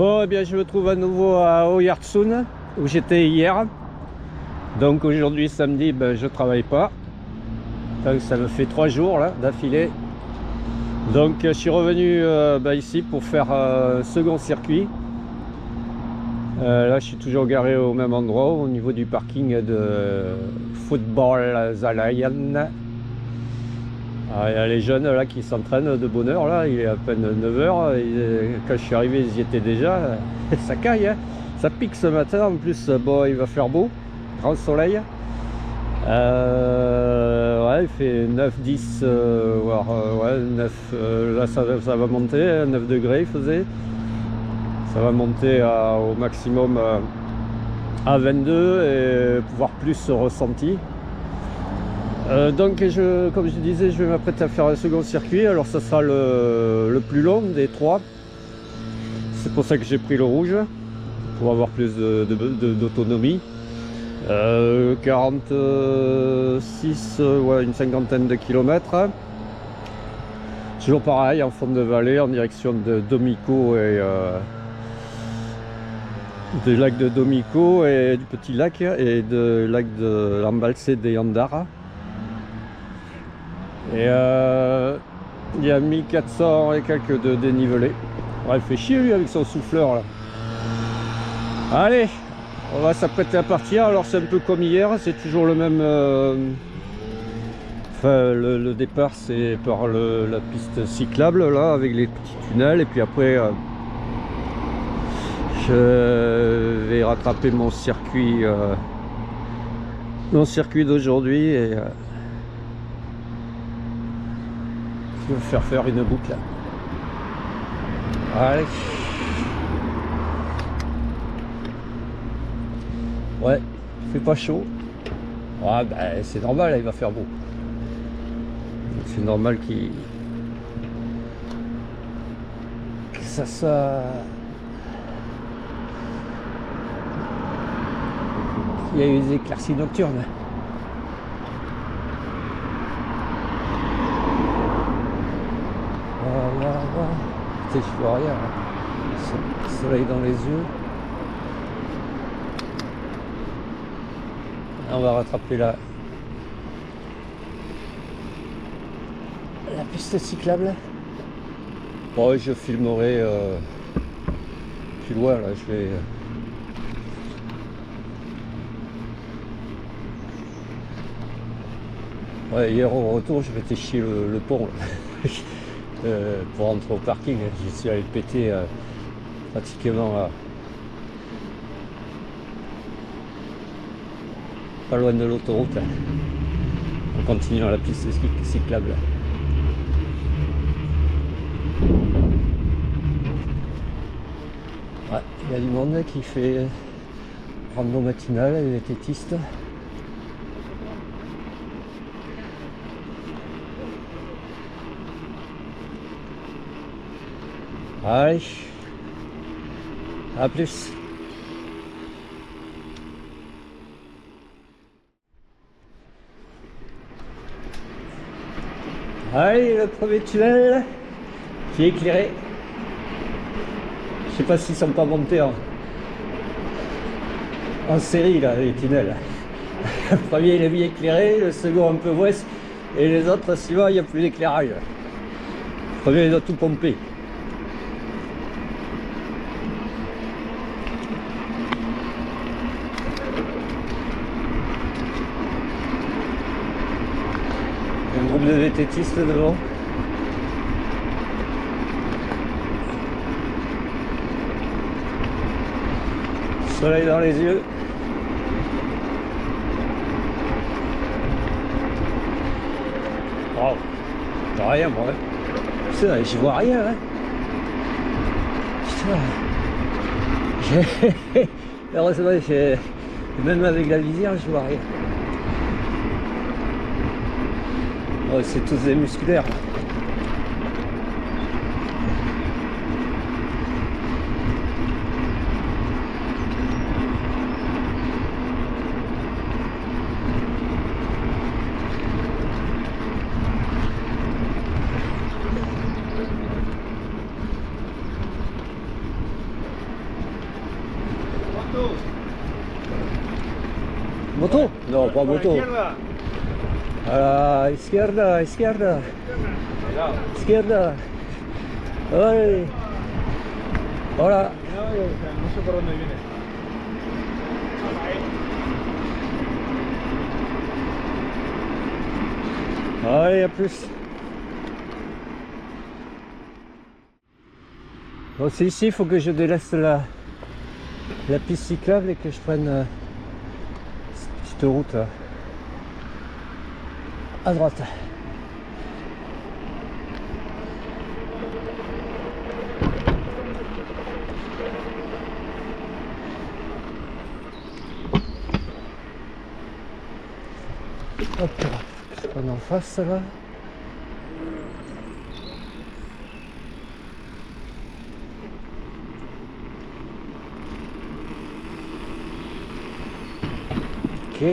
Bon, eh bien, je me trouve à nouveau à Oyarzun, où j'étais hier. Donc aujourd'hui, samedi, ben, je travaille pas. Donc, ça me fait 3 jours là d'affilée. Donc je suis revenu ici pour faire un second circuit. Là, je suis toujours garé au même endroit, au niveau du parking de Football Zalayan. Ah, il y a les jeunes là qui s'entraînent de bonne heure là, il est à peine 9 h et quand je suis arrivé ils y étaient déjà. Ça caille, hein. Ça pique ce matin, en plus bon, il va faire beau, grand soleil. Ouais, il fait 9, 10, voire ouais, 9, là ça va monter, 9 degrés il faisait. Ça va monter au maximum à 22 et voire plus ressenti. Donc comme je disais, je vais m'apprêter à faire un second circuit. Alors ça sera le plus long des 3. C'est pour ça que j'ai pris le rouge, pour avoir plus d'autonomie. 46, ouais, une cinquantaine de kilomètres. Toujours pareil, en fond de vallée, en direction de Domico et du lac de Domico et du petit lac et de lac de l'embalse de Yandara. Et il y a 1400 et quelques de dénivelé. Ouais, il fait chier lui avec son souffleur là. Allez, on va s'apprêter à partir. Alors c'est un peu comme hier, c'est toujours le même. Enfin, le départ c'est par la piste cyclable là, avec les petits tunnels. Et puis après, je vais rattraper mon circuit d'aujourd'hui et je vais faire une boucle. Allez. Ouais, il fait pas chaud. Ouais, ben, c'est normal, là, il va faire beau. C'est normal qu'il il y a eu des éclaircies nocturnes. Voilà. Je vois rien. Soleil dans les yeux. On va rattraper la piste cyclable. Bon, je filmerai plus loin là. Je vais ouais, hier au retour, je m'étais chier le pont pour rentrer au parking. Je suis allé péter pratiquement pas loin de l'autoroute en continuant la piste cyclable. Ouais, il y a du monde qui fait rando matinale et les tétistes. Allez, à plus. Allez, le premier tunnel qui est éclairé. Je sais pas s'ils sont pas montés en série là, les tunnels. Le premier il est bien éclairé, le second un peu ouest, et les autres suivants il n'y a plus d'éclairage. Le premier il doit tout pomper. Un groupe de vététistes devant. Soleil dans les yeux. Wow. J'en vois rien moi. Putain, j'y vois rien. Hein. Putain. Heureusement, même avec la visière, je vois rien. Oh, c'est tous des musculaires. Moto? Non, pas moto. Izquierda. A la izquierda, izquierda, Cuidado. izquierda. Ay. Hola. No sé por dónde viene. Allez, à plus. Bon, c'est ici, il faut que je délaisse la piste cyclable et que je prenne cette petite route là, à droite. Hop là, je prends en face là. Ok.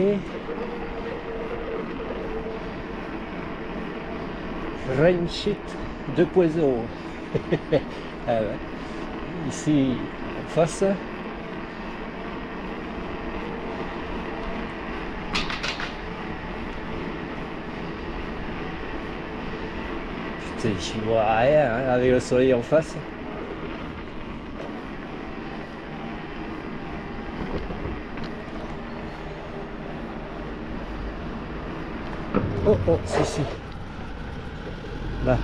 Rain Shit 2.0. Ah ouais. Ici en face. Putain, j'y vois rien hein, avec le soleil en face. Oh oh, si. Là.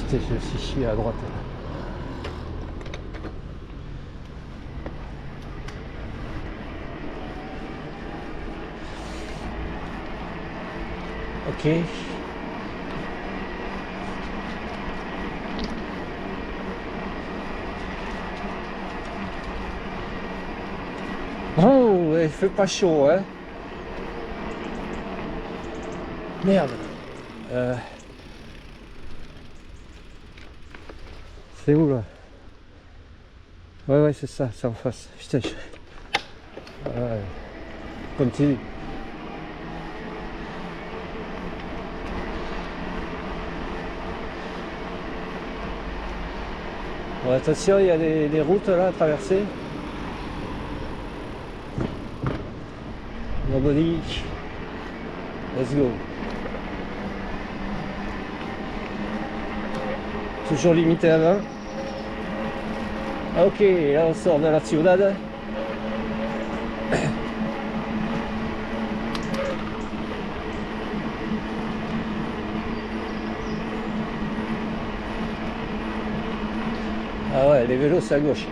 Putain, je me suis chié à droite. Ok. Oh, il fait pas chaud, hein. Merde. C'est où là? Ouais, c'est ça, c'est en face. Putain, ouais. Continue. Bon, attention, il y a des routes là à traverser. Nobody. Let's go. Toujours limité à 20. Ok, là on sort de la ciudad. Ah ouais, les vélos c'est à gauche.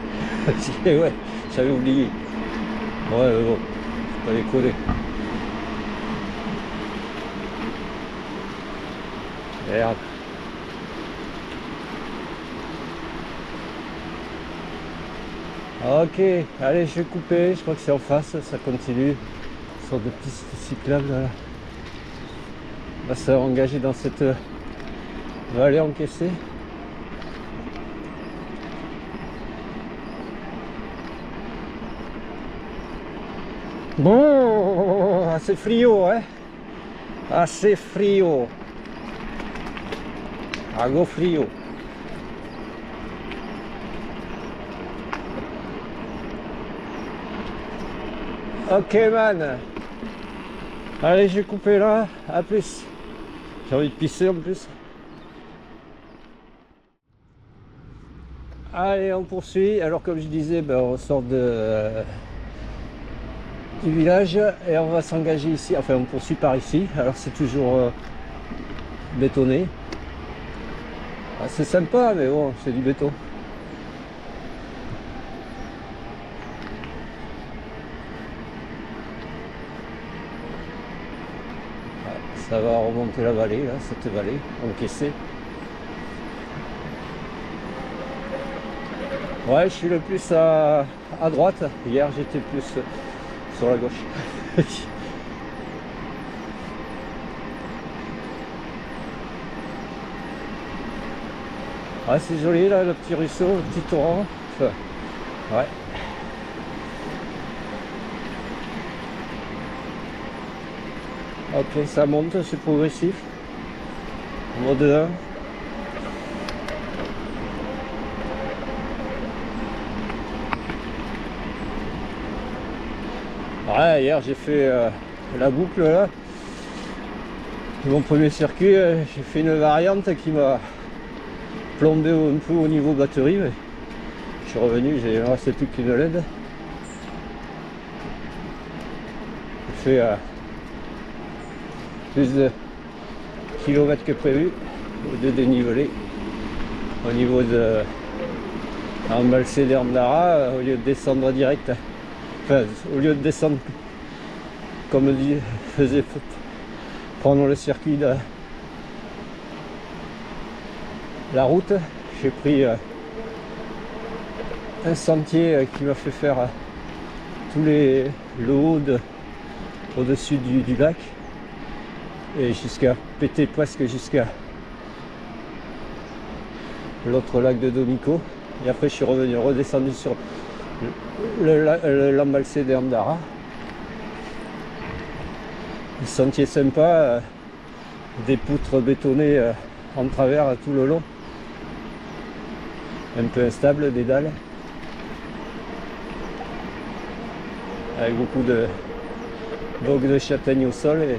Ouais, j'avais oublié. Ouais, mais bon, faut pas déconner. Merde. Ok, allez, je vais couper, je crois que c'est en face, ça continue. Une sorte de piste cyclable là. On va se engager dans cette vallée encaissée. Bon, assez frio, hein? Assez frio. Algo frio. Ok man. Allez, je vais couper là, à plus. J'ai envie de pisser en plus. Allez, on poursuit. Alors comme je disais, ben, on sort du village et on va s'engager ici. Enfin, on poursuit par ici. Alors c'est toujours bétonné. Ah, c'est sympa, mais bon, c'est du béton. Ça va remonter la vallée, là, cette vallée encaissée. Ouais, je suis le plus à droite. Hier, j'étais plus sur la gauche. Ah, c'est joli là, le petit ruisseau, le petit torrent. Enfin, ouais. Ok, ça monte, c'est progressif. Mode 1. Ouais, hier j'ai fait la boucle là. Mon premier circuit, j'ai fait une variante qui m'a plombé un peu au niveau batterie. Mais je suis revenu, il ne restait plus qu'une LED. J'ai fait plus de kilomètres que prévu, de dénivelé. Au niveau de Embalsé d'Erndara, au lieu de descendre direct, enfin au lieu de descendre comme dit, faisait prendre le circuit de la route, j'ai pris un sentier qui m'a fait faire tous le haut au-dessus du lac et jusqu'à péter presque jusqu'à l'autre lac de Donico. Et après je suis revenu, redescendu sur l'embalsé d'Erndara. Le sentier sympa, des poutres bétonnées en travers tout le long. Un peu instable, des dalles. Avec beaucoup de bogues de châtaigne au sol et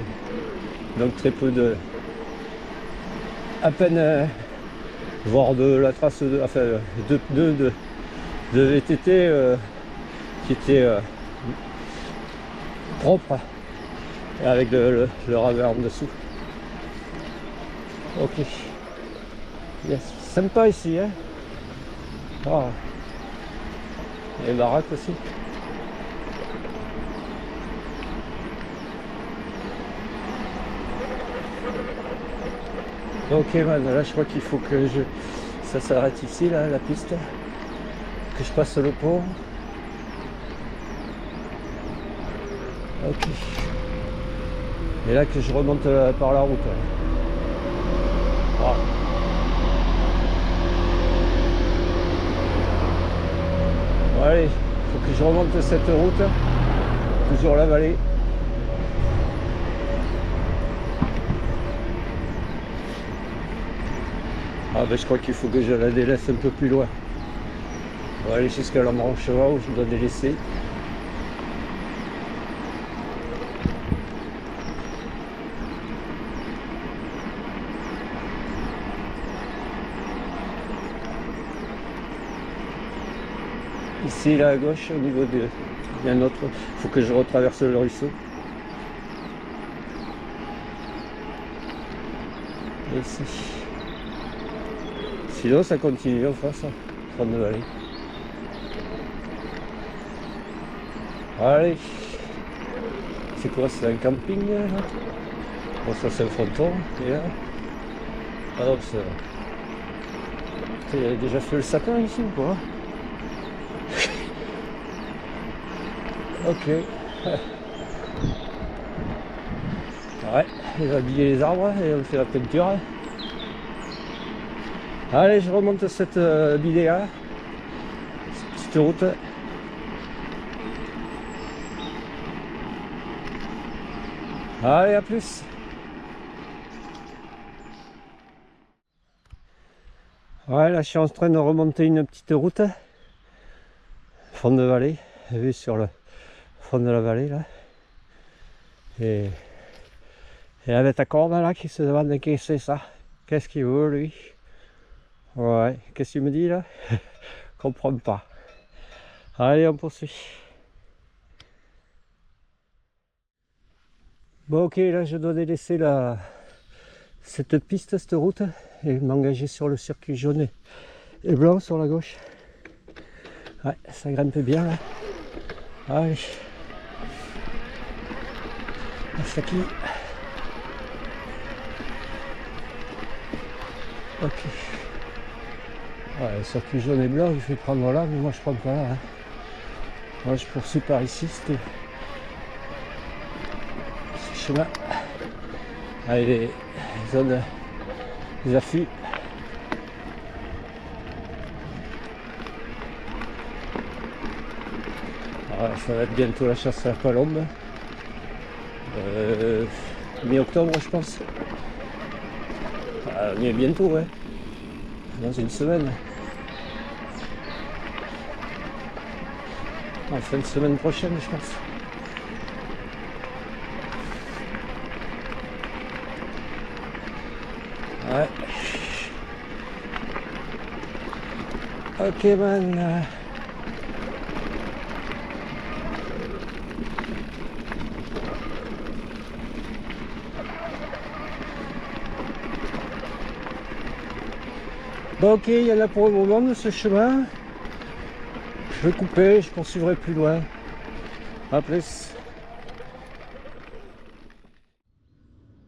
donc très peu de... à peine voire de la trace de, enfin, de VTT qui était propre et avec le ravert en dessous. Ok. Yes. Sympa ici, hein. Oh. Et les baraques aussi. Ok man, là je crois qu'il faut que ça s'arrête ici là, la piste. Que je passe le pont. Ok. Et là que je remonte par la route. Voilà. Bon, allez, il faut que je remonte cette route. Toujours la vallée. Ah ben je crois qu'il faut que je la délaisse un peu plus loin. On va aller jusqu'à l'embranchement où je dois délaisser. Ici là à gauche au niveau de... Il y a un autre. Il faut que je retraverse le ruisseau. Et ici. Sinon ça continue en face, front de vallée. Allez. C'est quoi, c'est un camping là? Bon ça c'est un fronton. Et là. Ah donc c'est... Il a déjà fait le sapin ici ou quoi? Ok. Ouais, il va habiller les arbres et on fait la peinture. Allez, je remonte cette bidéa, cette petite route. Allez, à plus. Ouais, là je suis en train de remonter une petite route. Fond de vallée, vue sur le fond de la vallée là. Et la bête à cornes là qui se demande qu'est-ce que c'est ça. Qu'est-ce qu'il veut lui? Ouais, qu'est-ce qu'il me dit là? Comprends pas. Allez, on poursuit. Bon ok, là je dois délaisser cette piste, cette route, et m'engager sur le circuit jaune et blanc sur la gauche. Ouais, ça grimpe bien là. Allez. C'est qui? Ok. Ouais, le circuit jaune et blanc, il fait prendre là, mais moi je prends pas là. Hein. Moi je poursuis par ici, c'était ce chemin. Allez, les zones, les affûts. Alors, ça va être bientôt la chasse à la palombe. Mi-octobre je pense. Mais bientôt, ouais. Dans une semaine. En fin de semaine prochaine je pense. Ouais. Ok man. Bon ok, il y en a pour le moment de ce chemin. Je vais couper, je poursuivrai plus loin. A plus.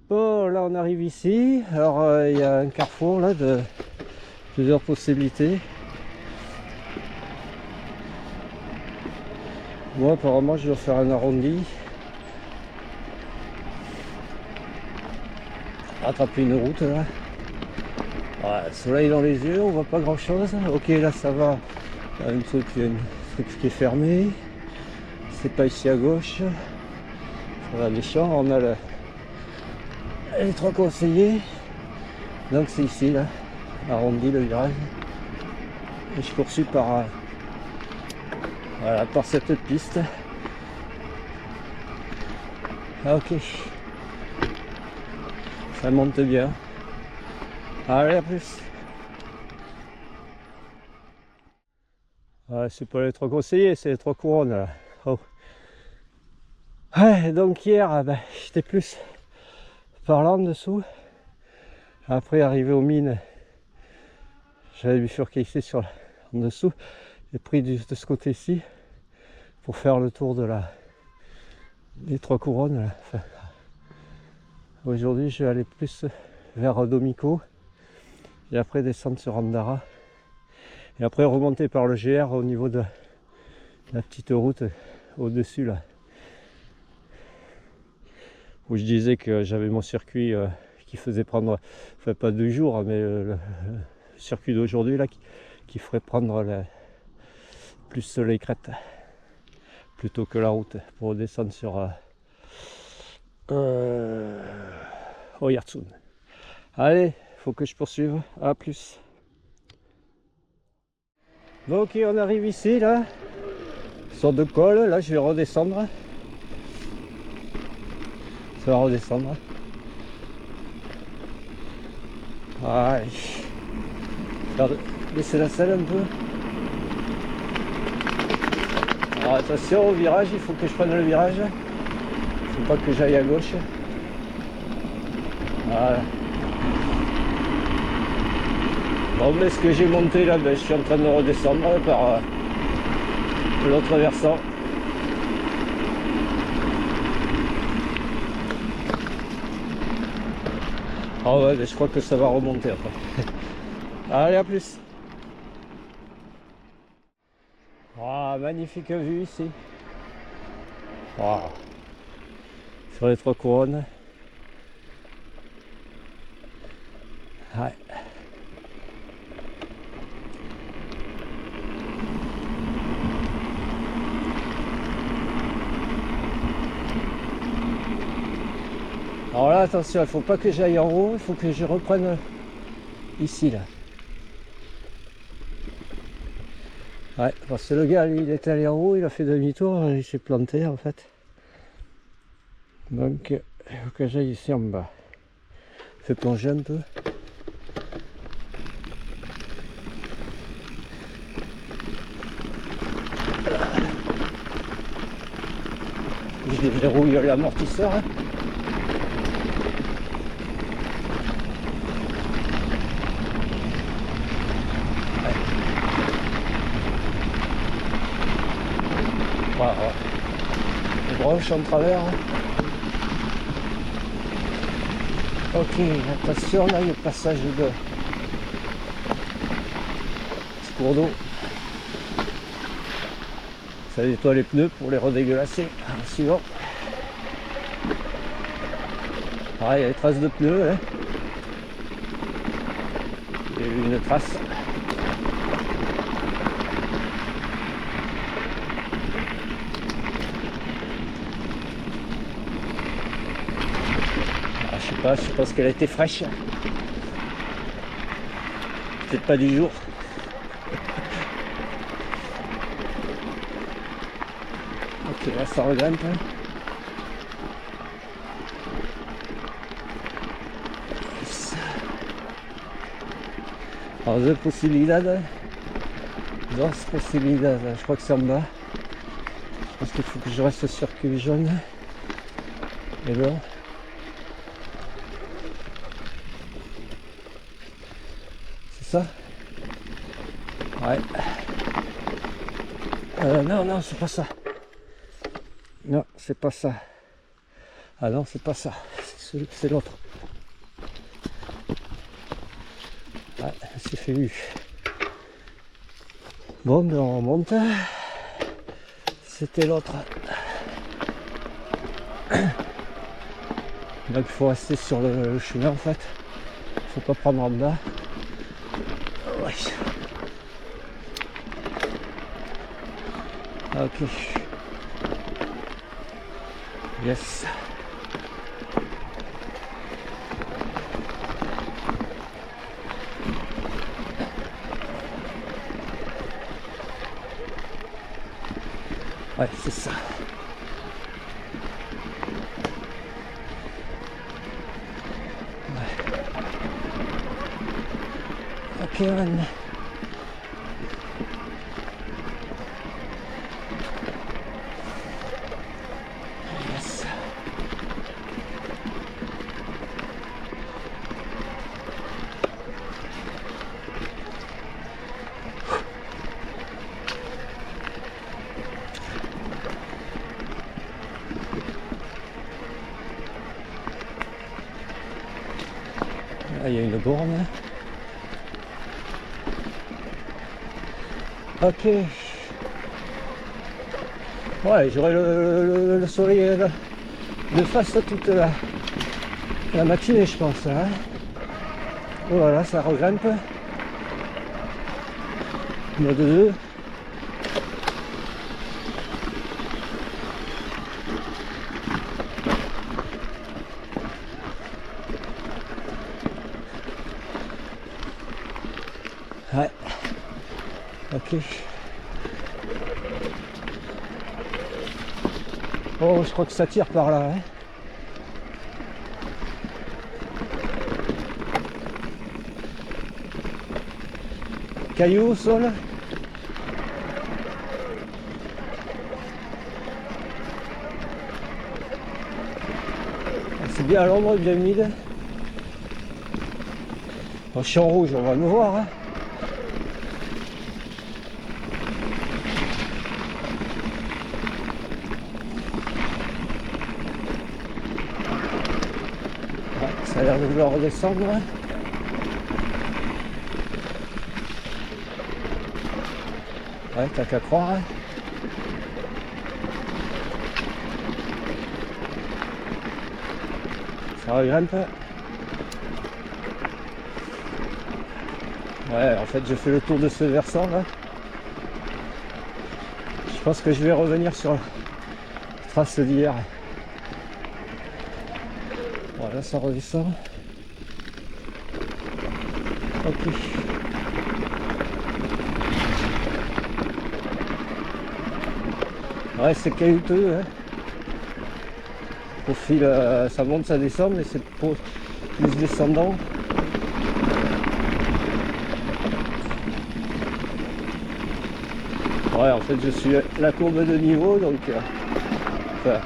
Bon là on arrive ici. Alors il y a un carrefour là de plusieurs possibilités. Moi apparemment je dois faire un arrondi. Attraper une route là. Ouais, soleil dans les yeux, on voit pas grand chose. Ok là ça va. Il y a un truc qui est fermé. C'est pas ici à gauche. Voilà les champs, on a les 3 conseillers. Donc c'est ici là. Arrondi le virage. Et je poursuis par voilà, par cette piste. Ah, ok. Ça monte bien. Allez, à plus. Ouais, c'est pas les 3 conseillers, c'est les 3 couronnes là. Oh. Ouais, donc hier, ben, j'étais plus par là en dessous. Après, arrivé aux mines, j'avais bifurqué ici en dessous. J'ai pris de ce côté-ci pour faire le tour de des 3 couronnes. Là. Enfin, aujourd'hui, je vais aller plus vers Domico et après descendre sur Andara. Et après remonter par le GR au niveau de la petite route au-dessus là. Où je disais que j'avais mon circuit qui faisait prendre, enfin pas 2 jours, mais le circuit d'aujourd'hui là qui ferait prendre plus les crêtes plutôt que la route pour descendre sur Oyartsun. Allez, faut que je poursuive, à plus. Bon ok, on arrive ici là, sur de col, là je vais redescendre. Ça va redescendre. Allez. Laissez la selle un peu. Alors attention au virage, il faut que je prenne le virage. Il ne faut pas que j'aille à gauche. Voilà. Bon mais ce que j'ai monté là, ben, je suis en train de redescendre par l'autre versant. Ah ouais, ben, je crois que ça va remonter après. Allez, à plus. Oh, magnifique vue ici. Oh. Sur les 3 couronnes. Ouais. Alors là, attention, il ne faut pas que j'aille en haut, il faut que je reprenne ici là. Ouais, parce que le gars, lui, il est allé en haut, il a fait demi-tour, il s'est planté en fait. Donc, il faut que j'aille ici en bas. Je vais plonger un peu. Je déverrouille l'amortisseur. Voilà. Les branches en travers. Ok, attention, là il y a le passage de petit cours d'eau. Ça nettoie les pneus pour les redégueulasser. Suivant. Ah, il y a des traces de pneus. Hein. Il y a eu une trace. Je pense qu'elle a été fraîche. Peut-être pas du jour. Ok, là ça regrimpe. Alors, deux possibilidades. Dos possibilidades. Je crois que c'est en bas. Je pense qu'il faut que je reste sur circuit jaune. Et blanc. C'est ça? Ouais. Non, non, c'est pas ça. Non, c'est pas ça. Ah non, c'est pas ça. C'est l'autre. Ouais, c'est fait eu. Bon, ben on remonte. C'était l'autre. Donc il faut rester sur le chemin en fait. Faut pas prendre en bas. Ouais. Ok. Yes. Ouais, c'est ça. Ouais. Ok, man. Yes. Là, il y a une borne. Ok. Ouais, j'aurai le soleil de face toute la matinée, je pense. Hein. Voilà, ça regrimpe. Mode 2. Ouais. Ok. Oh, je crois que ça tire par là. Hein. Cailloux au sol. C'est bien à l'ombre, bien humide. Bon, je suis en rouge, on va nous voir. Hein. Ouais, ça a l'air de vouloir redescendre. Hein. Ouais, t'as qu'à croire. Hein. Ça regrimpe. Ouais, en fait, j'ai fait le tour de ce versant là. Je pense que je vais revenir sur la trace d'hier. Voilà, ça redescend. Ok. Ouais, c'est caillouteux. Hein. Au fil, ça monte, ça descend, mais c'est plus descendant. Ouais, en fait, je suis la courbe de niveau, donc... enfin,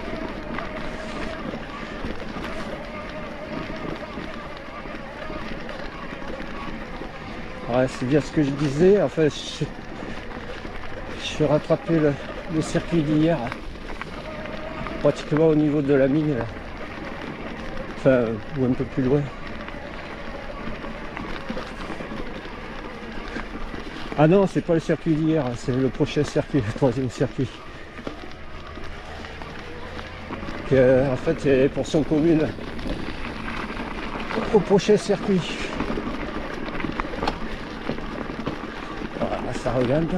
ouais, c'est bien ce que je disais. En fait, je suis rattrapé le circuit d'hier, pratiquement au niveau de la mine. Enfin, ou un peu plus loin. Ah non, c'est pas le circuit d'hier, c'est le prochain circuit, le troisième circuit. Qui, en fait, est portion commune au prochain circuit. Voilà, ça regrimpe.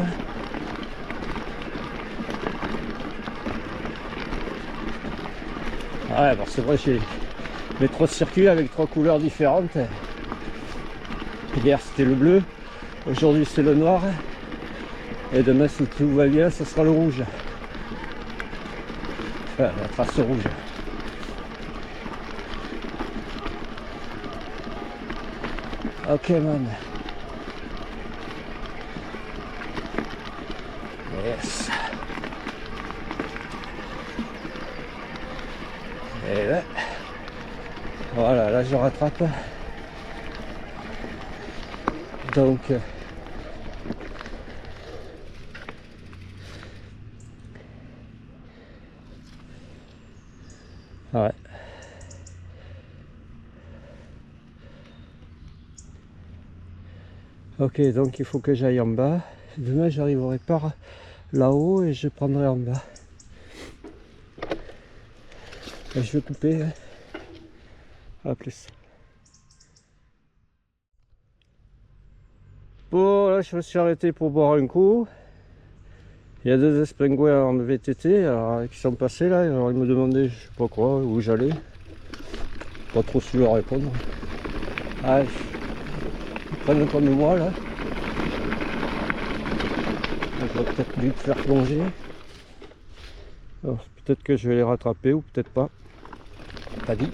Ouais, bon, c'est vrai, j'ai les trois circuits avec trois couleurs différentes. Hier, c'était le bleu. Aujourd'hui c'est le noir et demain si tout va bien ce sera le rouge. Enfin la trace rouge. Ok man. Yes. Et là, voilà, là je rattrape. Donc, ouais. Ok, donc il faut que j'aille en bas. Demain j'arriverai par là-haut et je prendrai en bas. Et je vais couper. À plus. Bon, là je me suis arrêté pour boire un coup. Il y a deux espingouins en VTT alors, qui sont passés là. Alors ils me demandaient je sais pas quoi, où j'allais. Pas trop su leur répondre. Ah, ils prennent comme moi là. Je vais peut-être vite faire plonger. Peut-être que je vais les rattraper ou peut-être pas. Pas dit.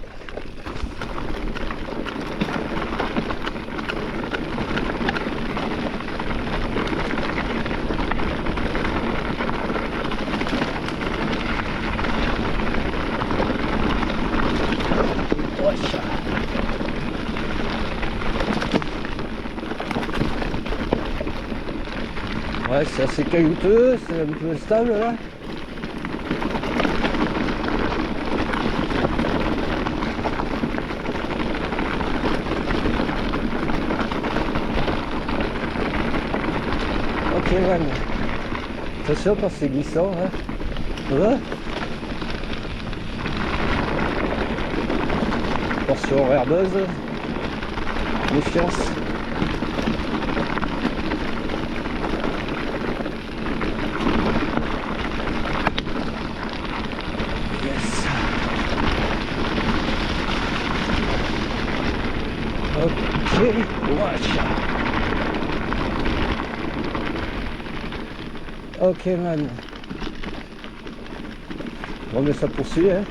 Ouais, c'est assez caillouteux, c'est un peu stable là. Ok, man. Attention quand c'est glissant, hein. Ouais. Portion herbeuse. Méfiance. Yes. Ok, watch. Ok, man. Bon, mais ça poursuit, hein.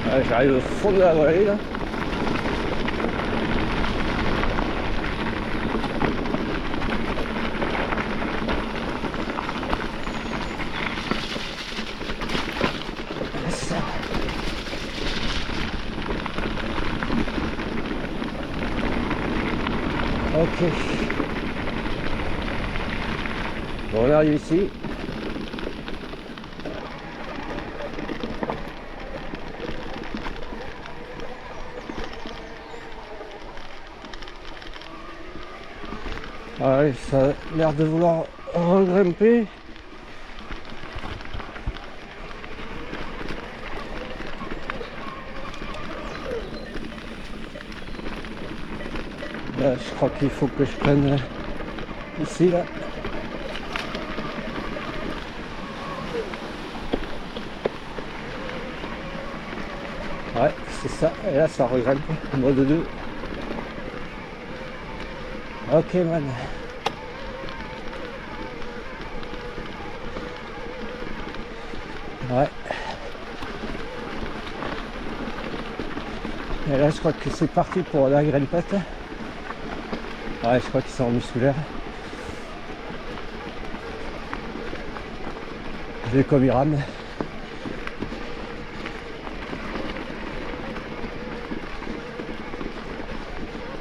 Ouais, j'arrive au fond de la vallée, là. Ça. Ok. Bon, on arrive ici. Ah ouais, ça a l'air de vouloir regrimper. Là, je crois qu'il faut que je prenne ici, là. Ouais, c'est ça. Et là, ça regrimpe. Mode 2. Ok, man. Ouais. Et là, je crois que c'est parti pour la grimpette. Ouais, je crois qu'ils sont musculaires. Je vais comme ils rament.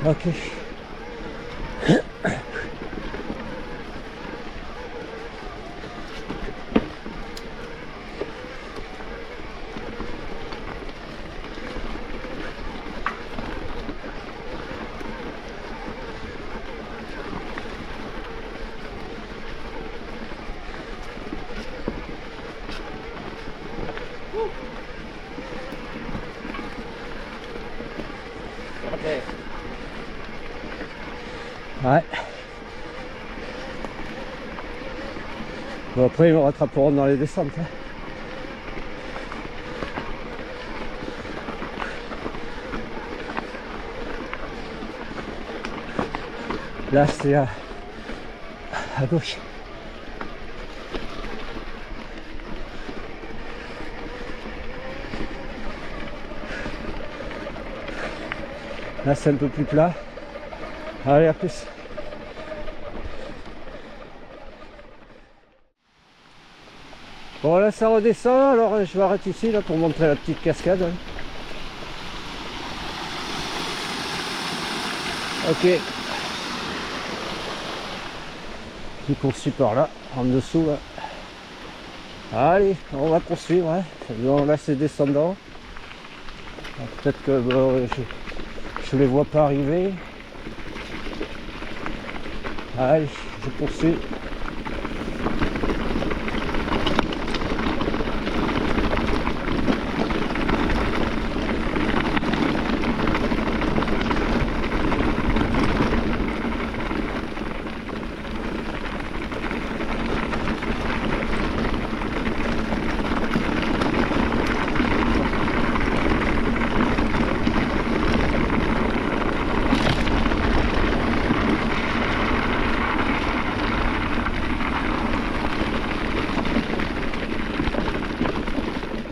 Ok. Ouais. Bon, après, ils me rattraperont dans les descentes. Hein. Là, c'est à gauche. Là, c'est un peu plus plat. Allez, à plus. Bon là ça redescend, alors je vais arrêter ici là pour montrer la petite cascade. Ok. Qui poursuit par là, en dessous là. Allez, on va poursuivre. Hein. Bon, là c'est descendant. Peut-être que bon, je les vois pas arriver. Allez, je poursuis.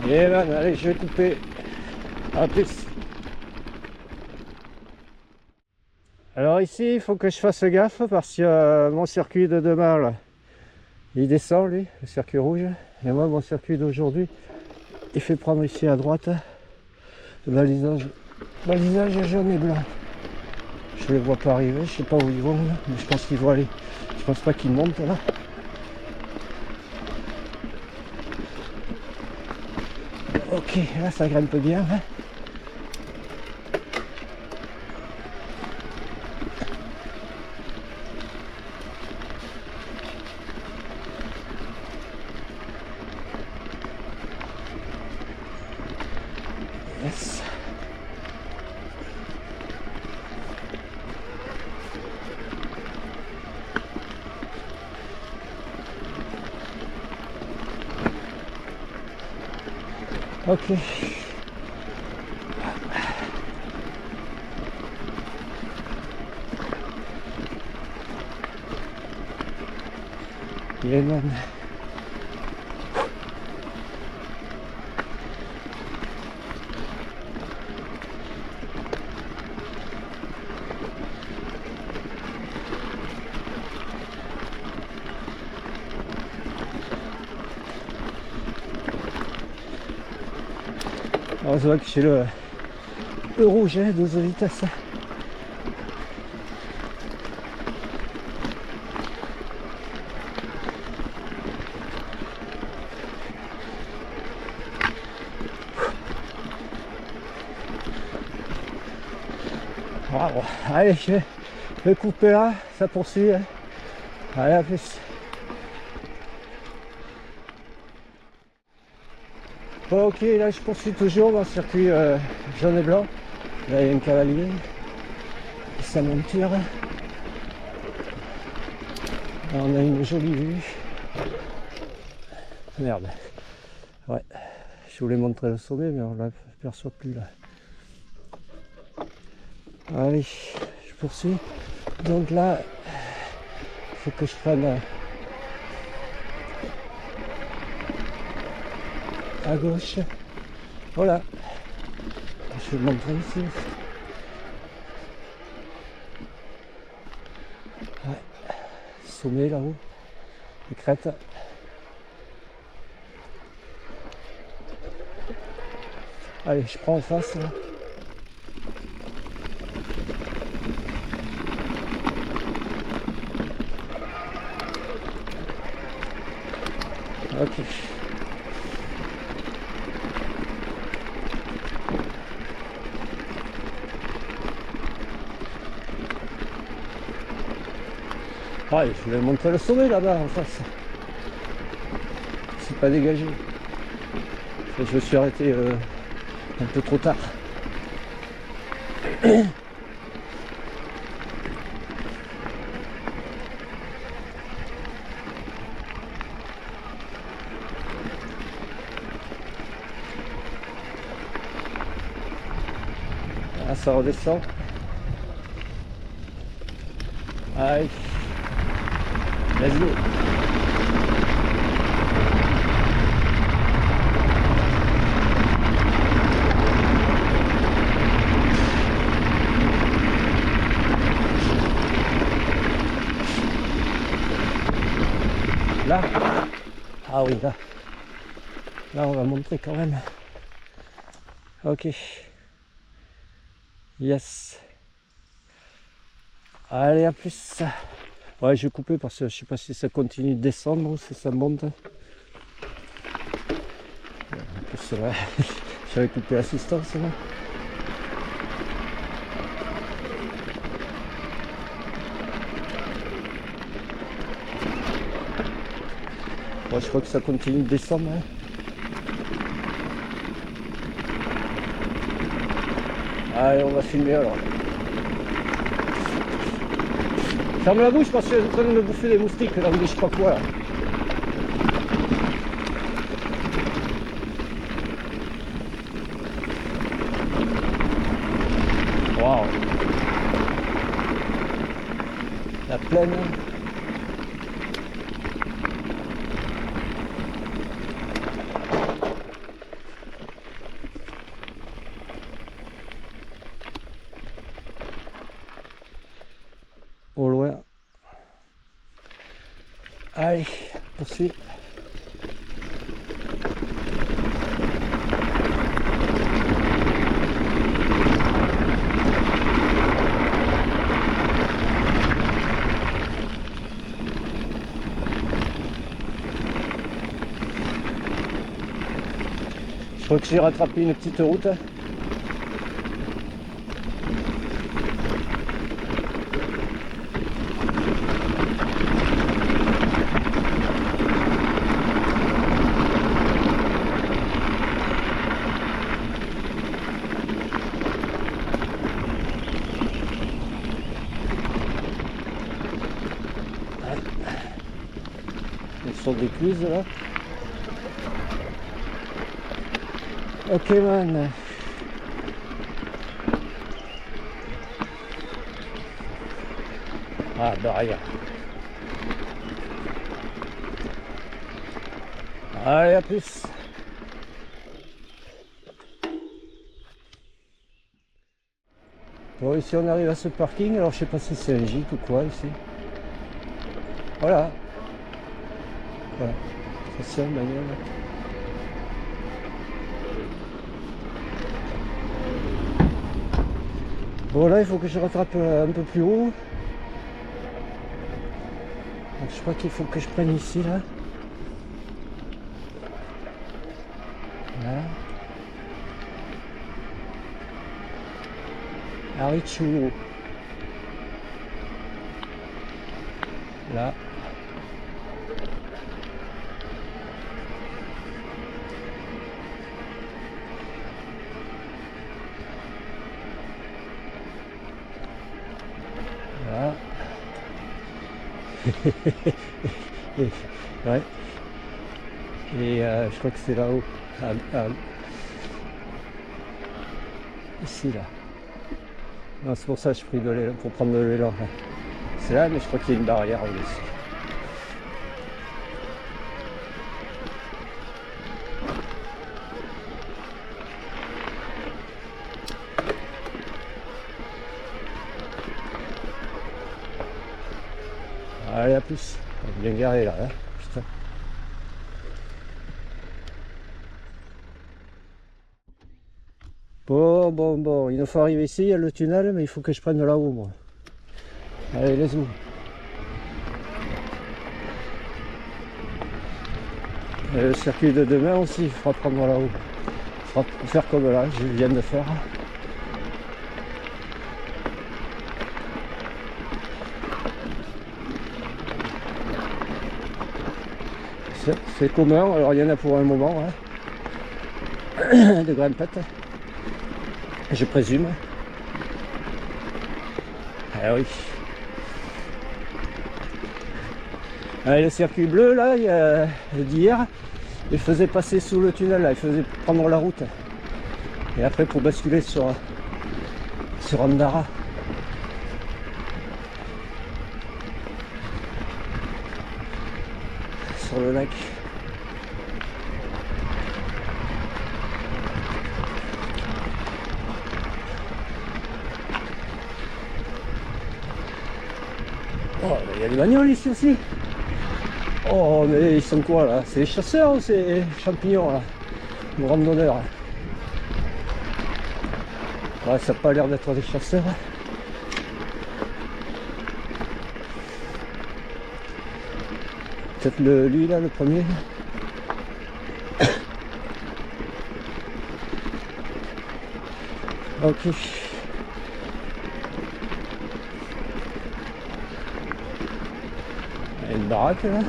Et là, allez, je vais couper. À plus. Alors ici, il faut que je fasse gaffe parce que mon circuit de demain, là, il descend, lui, le circuit rouge. Et moi, mon circuit d'aujourd'hui, il fait prendre ici à droite le balisage jaune et blanc. Je les vois pas arriver, je sais pas où ils vont, là, mais je pense qu'ils vont aller. Je pense pas qu'ils montent là. Ok, là ça grimpe bien. Hein. Yes. Ok. Yemen. On voit que c'est le rouge, hein, 12 vitesses. Wow. Allez, je vais couper là, ça poursuit. Hein. Allez, à plus. Bon, ok, là je poursuis toujours dans le circuit jaune et blanc. Là il y a un cavalier, sa monture. Là, on a une jolie vue. Merde. Ouais, je voulais montrer le sommet, mais on ne l'aperçoit plus là. Allez, je poursuis. Donc là, il faut que je prenne à gauche. Voilà. Je vais montrer ici. Ouais. Sommet là-haut. Les crêtes. Allez, je prends en face là. Ok. Ouais, je vais montrer le sommet là-bas en face. C'est pas dégagé. Je me suis arrêté un peu trop tard. Ah, ça redescend. Allez, let's go. Là? Ah oui, là. Là, on va montrer quand même. Ok. Yes. Allez, à plus. Ouais, je vais couper parce que je sais pas si ça continue de descendre ou si ça monte. En plus, c'est vrai. J'avais coupé l'assistance là. Ouais, je crois que ça continue de descendre. Hein. Allez, on va filmer alors. Ferme la bouche parce que je suis en train de me bouffer des moustiques là, ou des je sais pas quoi là. Waouh. La plaine. Au loin. Allez, poursuis. Je crois que j'ai rattrapé une petite route. Ils sont d'écluses là. Ok man. Ah barrière. Allez, à plus. Bon, ici on arrive à ce parking, alors je sais pas si c'est un gîte ou quoi ici. Voilà. Voilà. C'est ça le manuel. Bon là il faut que je rattrape un peu plus haut. Donc, je crois qu'il faut que je prenne ici là. Voilà. Arichou. Là. Voilà. Ouais. Et je crois que c'est là-haut. Ici là. Non, c'est pour ça que je pris de l'élan, pour prendre de l'élan. C'est là, mais je crois qu'il y a une barrière au-dessus. Allez, à plus. On est bien garé là, hein. Putain. Bon, il nous faut arriver ici, il y a le tunnel, mais il faut que je prenne de là-haut, moi. Allez, let's go. Et le circuit de demain aussi, il faudra prendre là-haut. Il faudra faire comme là, je viens de faire. C'est commun, alors il y en a pour un moment, hein, de grimpettes, je présume. Ah oui. Ah, le circuit bleu là, d'hier, il faisait passer sous le tunnel, là, il faisait prendre la route. Et après pour basculer sur Andara. Sur le lac. Oh, il y a des bagnoles ici aussi. Oh, mais ils sont quoi là? C'est les chasseurs ou c'est les champignons là? randonneurs. Ouais, ça n'a pas l'air d'être des chasseurs. Peut-être lui là, le premier. Ok. Il y a une baraque là.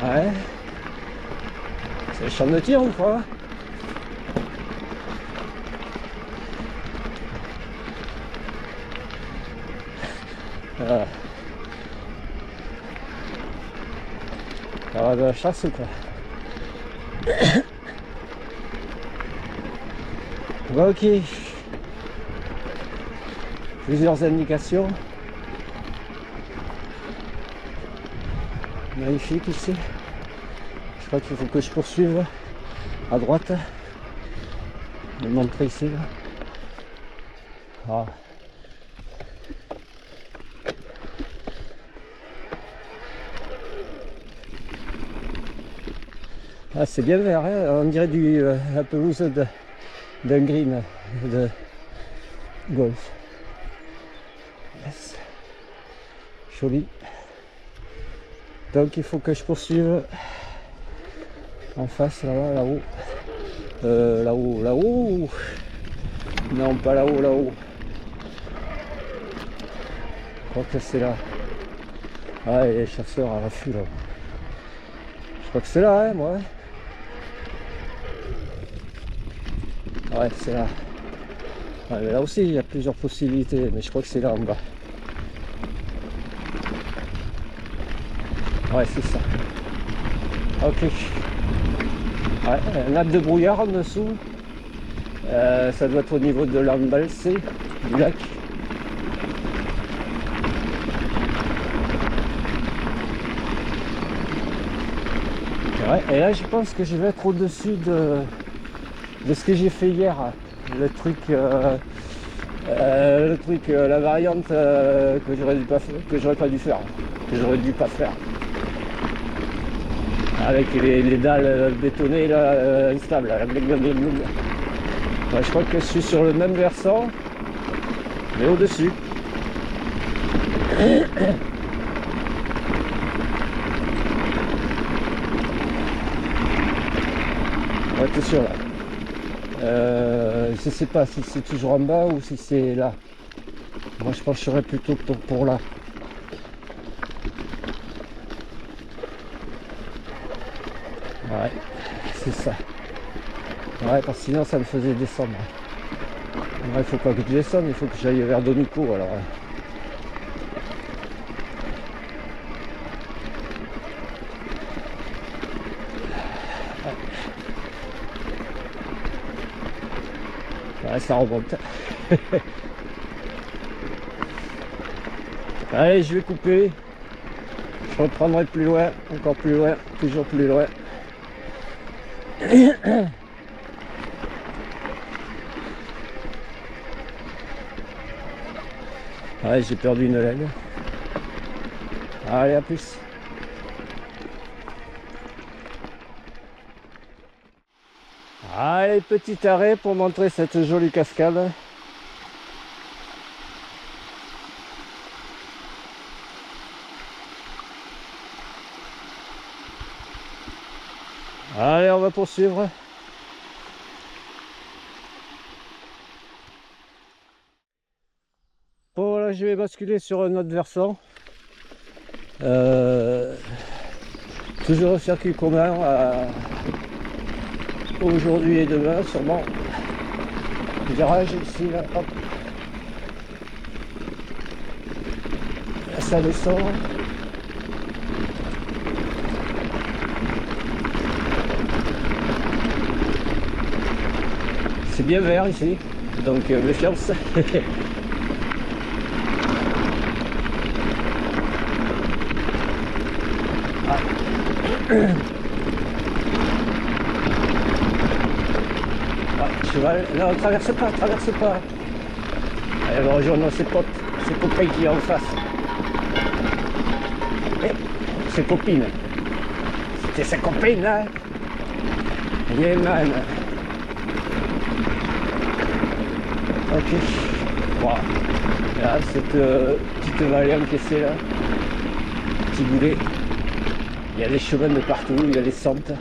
Ouais. C'est le champ de tir ou quoi? Voilà. Ça va de la chasse ou quoi? Bon, ok. Plusieurs indications. Magnifique ici. Je crois qu'il faut que je poursuive à droite. Je vais montrer ici là. Ah. Ah, c'est bien vert, hein, on dirait la pelouse d'un green de golf. Yes. Joli. Donc il faut que je poursuive en face là-bas, là-haut. Là-haut, là-haut. Non, pas là-haut, là-haut. Je crois que c'est là. Ah, et les chasseurs à l'affût là. Je crois que c'est là, hein, moi. Ouais, c'est là. Ouais, mais là aussi, il y a plusieurs possibilités, mais je crois que c'est là en bas. Ouais, c'est ça. Ok. Ouais, un nappe de brouillard en dessous. Ça doit être au niveau de l'embalsé du lac. Ouais, et là, je pense que je vais être au-dessus de ce que j'ai fait hier. Le truc, la variante que j'aurais pas dû faire, que j'aurais dû pas faire. Avec les dalles bétonnées là, instables. Ouais, je crois que je suis sur le même versant, mais au-dessus. Ouais, t'es sûr là. Je sais pas si c'est toujours en bas ou si c'est là. Moi je pencherais plutôt pour là. Ouais, c'est ça. Ouais, parce que sinon ça me faisait descendre. Ouais, il faut pas que je descende, il faut que j'aille vers Donico alors. Ouais, ça remonte. Allez, je vais couper. Je reprendrai plus loin, encore plus loin, toujours plus loin. Ouais, j'ai perdu une laine. Allez, à plus. Allez, petit arrêt pour montrer cette jolie cascade. Allez, on va poursuivre. Bon, là, je vais basculer sur un autre versant. Toujours au circuit commun aujourd'hui et demain, sûrement. Virage ici, là, hop. Là, ça descend. C'est bien vert ici, donc méfiance. Ah. Cheval, non, traverse pas, traverse pas. Elle va rejoindre ses potes, ses copains qui est en face. Et ses copines. C'était ses copines, hein. Yeah, man. Ok. Wow. Là, cette petite vallée encaissée là. Petit boulet. Il y a des chemins de partout, il y a des sentes.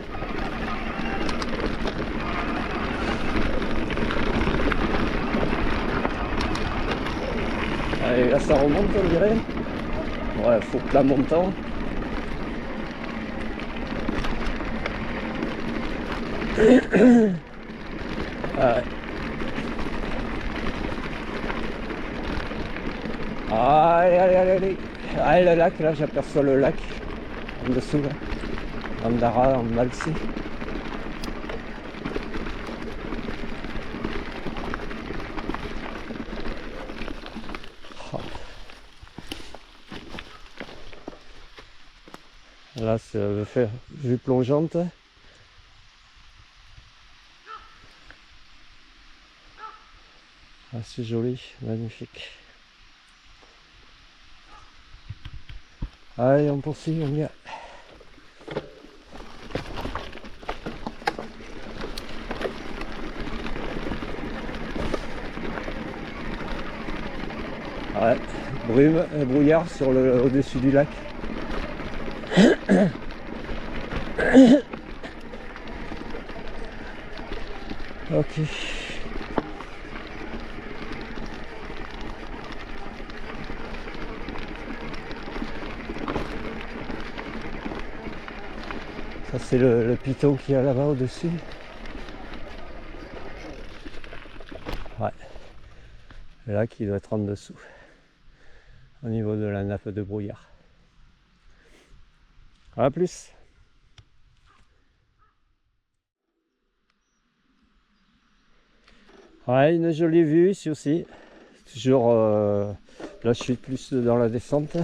Allez, là ça remonte on dirait. Ouais, faut que la montant. Ah ouais. Allez, allez, allez, allez. Ah, le lac, là, j'aperçois le lac. En dessous, là. Andara, en Malsé. Oh. Là, c'est vue plongeante. Ah, c'est joli, magnifique. Allez, on poursuit, on y va. Ouais, brume, brouillard sur au-dessus du lac. Ok. Ça c'est le piton qu'il y a là-bas au-dessus. Ouais. Là qui doit être en dessous. Au niveau de la nappe de brouillard. À plus. Ouais, une jolie vue ici aussi. Toujours là je suis plus dans la descente.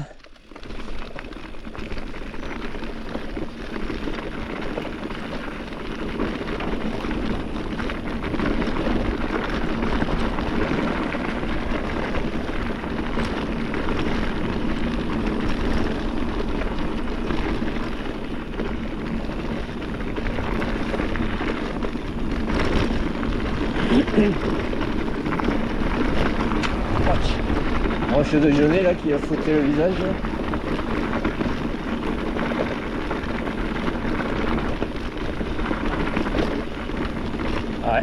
Roche de Jeunet là qui a fouetté le visage. Ouais.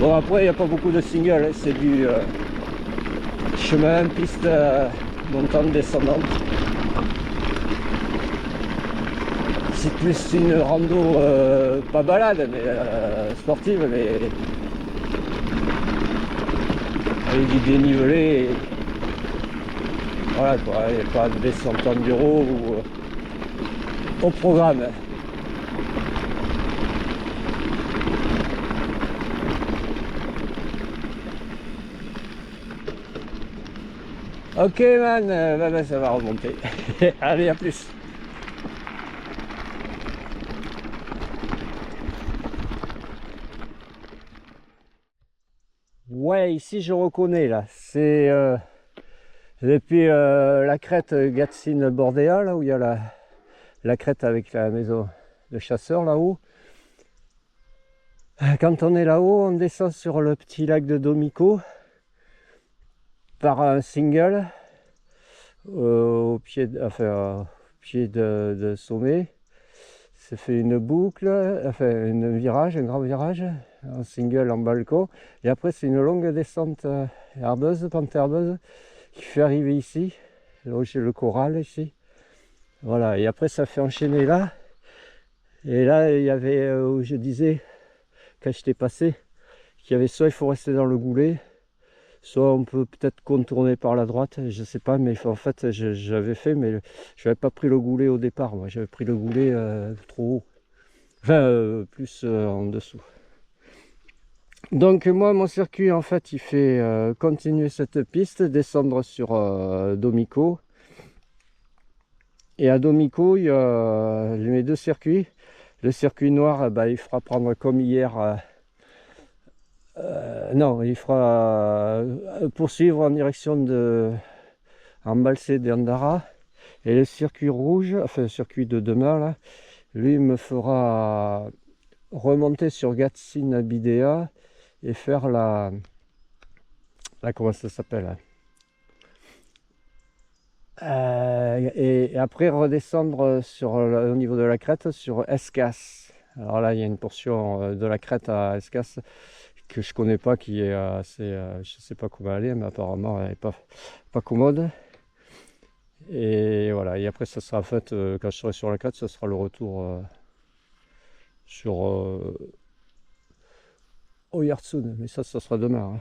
Bon après il n'y a pas beaucoup de singles, c'est du chemin, piste montante, descendante. C'est plus une rando, pas balade, mais sportive, mais avec du dénivelé. Et voilà quoi, il n'y a pas de descente en bureau ou au programme. Ok man, bah, ça va remonter. Allez, à plus. Ouais, ici je reconnais là. C'est depuis la crête Gatsin-Bordea, là où il y a la crête avec la maison de chasseur là-haut. Quand on est là-haut, on descend sur le petit lac de Domico par un single au pied de sommet. Ça fait une boucle, enfin un virage, un grand virage, un single en balcon. Et après c'est une longue descente herbeuse, pente herbeuse, qui fait arriver ici, là où j'ai le corral ici. Voilà, et après ça fait enchaîner là. Et là il y avait, où je disais, quand j'étais passé, qu'il y avait soit il faut rester dans le goulet, Soit on peut peut-être contourner par la droite, je sais pas, mais en fait j'avais fait, mais je n'avais pas pris le goulet au départ, moi j'avais pris le goulet trop haut, enfin plus en dessous. Donc moi mon circuit en fait il fait continuer cette piste, descendre sur Domico. Et à Domico il y a mes deux circuits. Le circuit noir bah, il fera prendre comme hier, non il fera poursuivre en direction de Embalse de Andara. Et le circuit rouge, enfin le circuit de demain là, lui me fera remonter sur Gatsin Bidea et faire la comment ça s'appelle, et après redescendre au niveau de la crête sur Escas. Alors là il y a une portion de la crête à Escas que je connais pas, qui est assez, je sais pas comment aller, mais apparemment elle est pas commode. Et voilà, et après ça sera en fait, quand je serai sur la crête, ça sera le retour sur Oyartsun, mais ça sera demain, hein.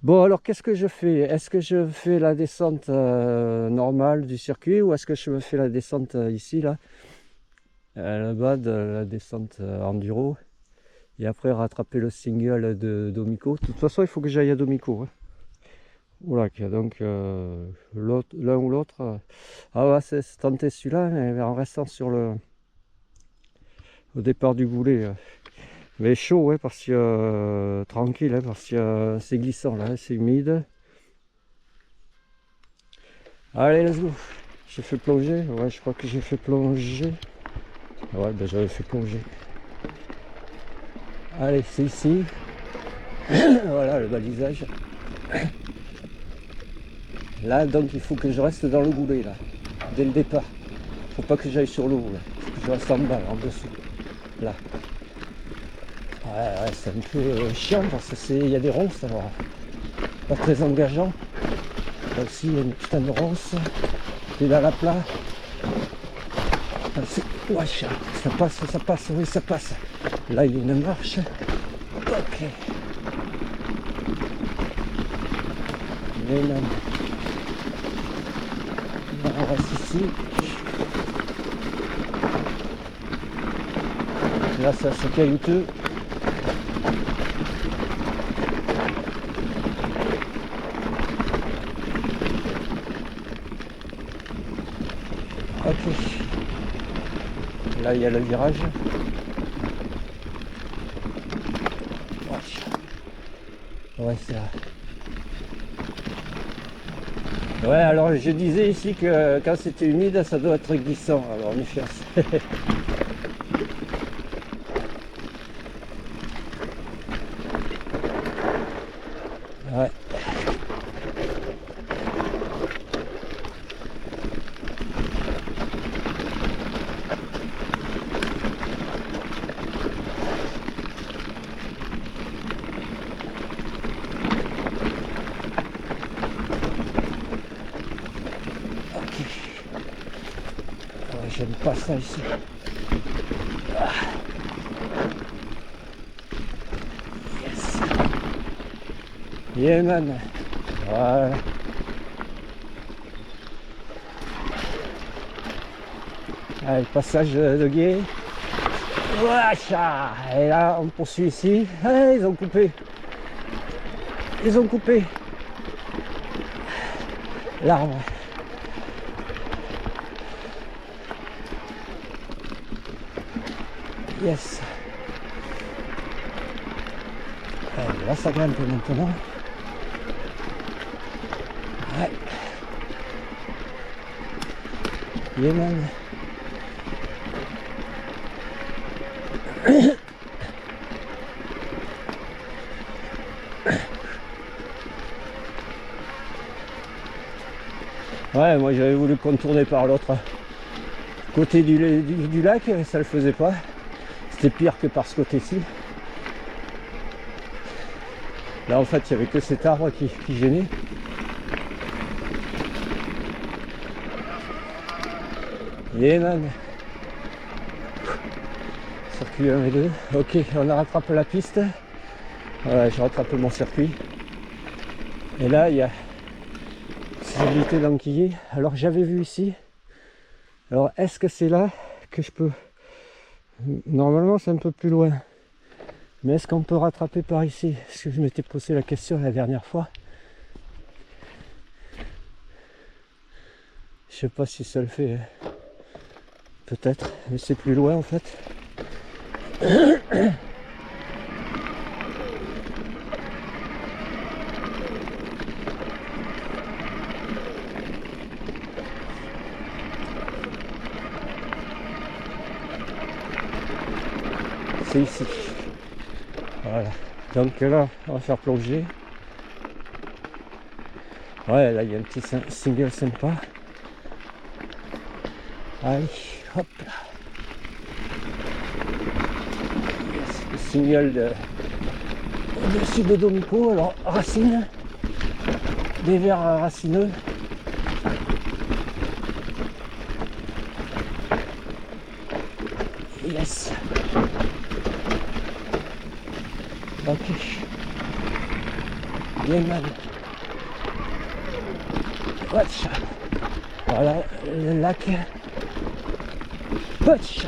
Bon, alors qu'est-ce que je fais? Est-ce que je fais la descente normale du circuit, ou est-ce que je me fais la descente ici, là, là-bas, de la descente enduro, et après rattraper le single de Domico? De toute façon, il faut que j'aille à Domico, hein. Voilà, donc l'un ou l'autre. Ah ouais, c'est tenté celui-là, mais en restant sur au départ du goulet. Mais chaud, ouais, parce que tranquille, hein, parce que c'est glissant là, c'est humide. Allez, let's go. J'ai fait plonger, ouais, je crois que j'ai fait plonger. Ouais, ben j'avais fait plonger. Allez, c'est ici. Voilà le balisage. Là, donc il faut que je reste dans le goulet là, dès le départ. Faut pas que j'aille sur l'eau là, faut que je reste en bas, là, en dessous. Là. Ouais, c'est un peu chiant parce qu'il y a des ronces, alors pas très engageant. Là aussi il y a une putain de ronce, pédale à plat. Ouais, ça passe, oui ça passe. Là il y a une marche. Ok. Mais non. On reste ici. Là c'est assez caillouteux. Ok. Là il y a le virage. Ouais, c'est là. Ouais, alors je disais ici que quand c'était humide, ça doit être glissant. Alors méfiance. Ouais. J'aime pas ça ici. Ah. Yes. Yeah man. Voilà. Allez, passage de guet. Voilà. Et là on poursuit ici. Ah, ils ont coupé. Ils ont coupé l'arbre. Yes. Là ça grimpe maintenant. Ouais. Yeah man. Ouais, moi j'avais voulu contourner par l'autre côté du lac, ça le faisait pas. C'était pire que par ce côté-ci. Là en fait il n'y avait que cet arbre qui gênait. Yeah man. Circuit 1 et 2. Ok, on a rattrapé la piste. Voilà, je rattrape mon circuit. Et là, il y a possibilité d'enquiller. Alors j'avais vu ici. Alors est-ce que c'est là que je peux... Normalement c'est un peu plus loin. Mais est-ce qu'on peut rattraper par ici? Parce que je m'étais posé la question la dernière fois. Je sais pas si ça le fait. Hein. Peut-être, mais c'est plus loin en fait. C'est ici. Voilà. Donc là, on va faire plonger. Ouais, là il y a un petit single sympa. Allez, hop là. Yes, le single au-dessus de Domico. Alors, racine. Des vers racineux. Yes. Ok. Bien man. Watch. Voilà le lac. Watch.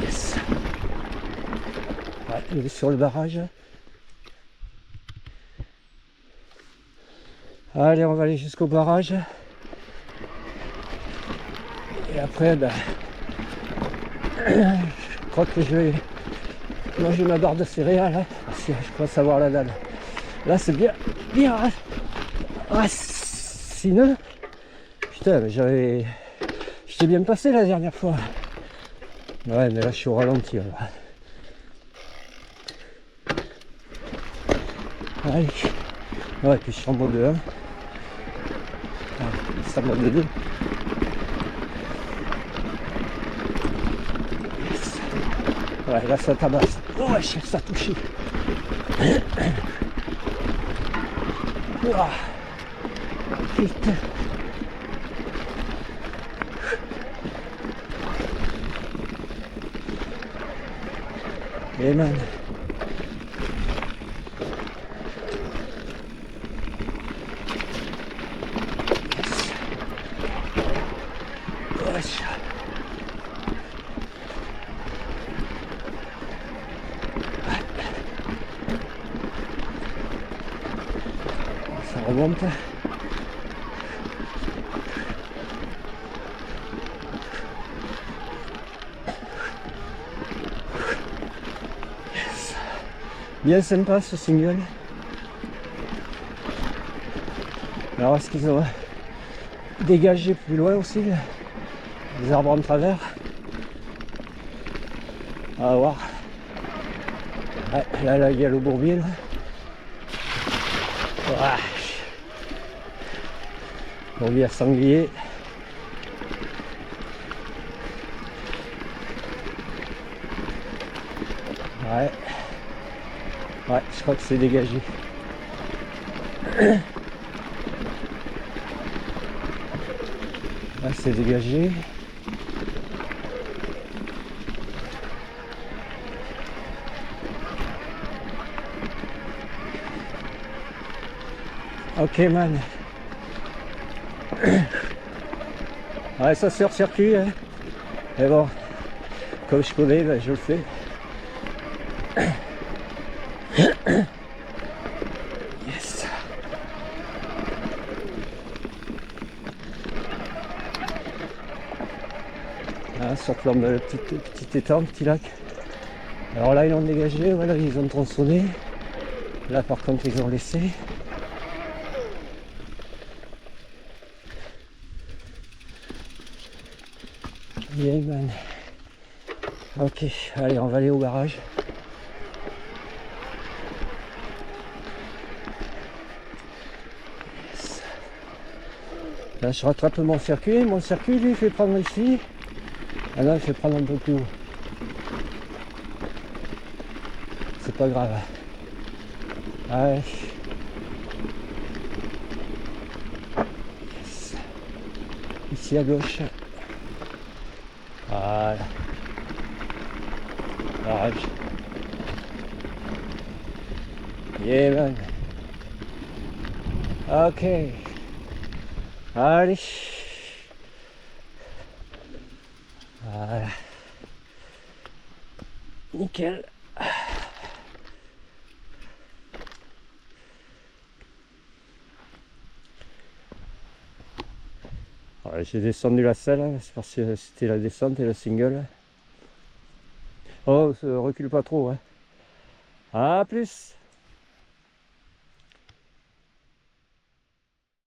Yes. Ouais, il est sur le barrage. Allez, on va aller jusqu'au barrage. Et après, ben, je crois que je vais manger ma barre de céréales. Hein, parce que je crois savoir la dalle. Là, c'est bien racineux. Putain, mais j'étais bien passé la dernière fois. Ouais, mais là, je suis au ralenti. Alors. Allez. Ouais, puis je suis en mode 1. C'est en mode 2. Yes. Ouais, là ça tabasse. Oh, ça a touché. Oh, putain. Et man. Ça remonte. Yes. Bien sympa ce single. Alors est-ce qu'ils ont dégagé plus loin aussi les arbres en travers? On va voir. Ouais, là il y a le bourbier. Ouais. Bourbier à sanglier. Ouais. Ouais, je crois que c'est dégagé. Là c'est dégagé. Ok man. Ouais, ça c'est hors circuit hein. Mais bon, comme je connais, ben, je le fais. Yes. Là, sur flanc de petit étang, petit lac. Alors là ils ont dégagé, voilà, ils ont tronçonné. Là par contre ils ont laissé. Bien man. Ok, allez on va aller au barrage. Yes. Là je rattrape mon circuit lui il fait prendre ici. Ah là il fait prendre un peu plus haut. C'est pas grave. Allez. Yes. Ici à gauche. Voilà. Large. Yeah, man. Ok. Allez. Voilà. Nickel. Ouais, j'ai descendu la selle, hein, c'est parce que c'était la descente et le single. Oh, recule pas trop, hein. À plus.